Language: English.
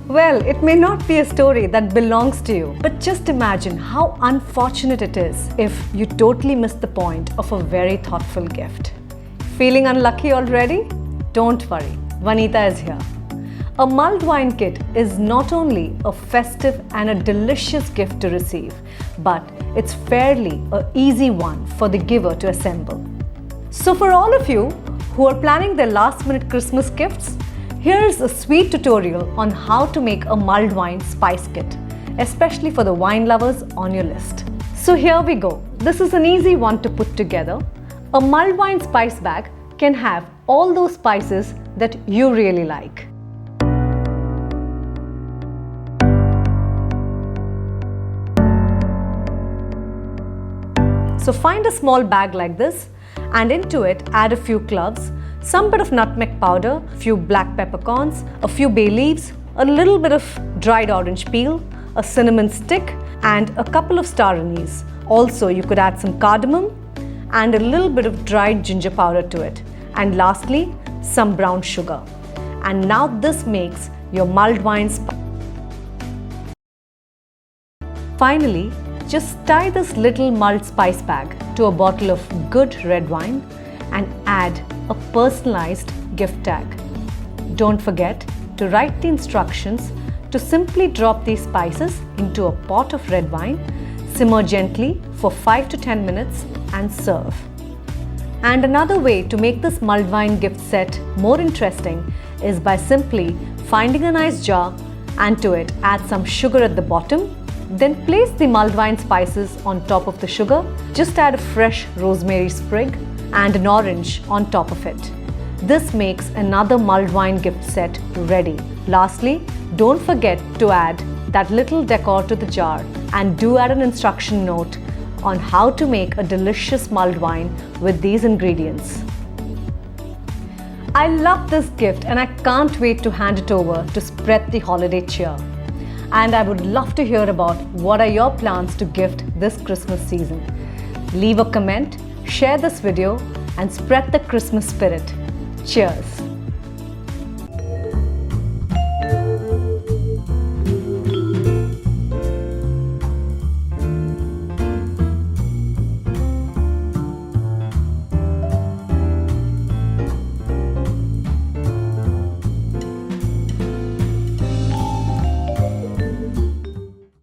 Well, it may not be a story that belongs to you, but just imagine how unfortunate it is if you totally miss the point of a very thoughtful gift. Feeling unlucky already? Don't worry, Vaniitha is here. A mulled wine kit is not only a festive and a delicious gift to receive, but it's fairly an easy one for the giver to assemble. So for all of you who are planning their last-minute Christmas gifts, here's a sweet tutorial on how to make a mulled wine spice kit, especially for the wine lovers on your list. So here we go. This is an easy one to put together. A mulled wine spice bag can have all those spices that you really like. So find a small bag like this and into it add a few cloves, some bit of nutmeg powder, a few black peppercorns, a few bay leaves, a little bit of dried orange peel, a cinnamon stick and a couple of star anise. Also you could add some cardamom and a little bit of dried ginger powder to it. And lastly, some brown sugar. And now this makes your mulled wine spice. Finally, just tie this little mulled spice bag to a bottle of good red wine and add a personalized gift tag. Don't forget to write the instructions to simply drop these spices into a pot of red wine, simmer gently for 5 to 10 minutes and serve. And another way to make this mulled wine gift set more interesting is by simply finding a nice jar and to it add some sugar at the bottom. Then place the mulled wine spices on top of the sugar. Just add a fresh rosemary sprig and an orange on top of it. This makes another mulled wine gift set ready. Lastly, don't forget to add that little decor to the jar and do add an instruction note on how to make a delicious mulled wine with these ingredients. I love this gift and I can't wait to hand it over to spread the holiday cheer. And I would love to hear about what are your plans to gift this Christmas season. Leave a comment, share this video and spread the Christmas spirit. Cheers!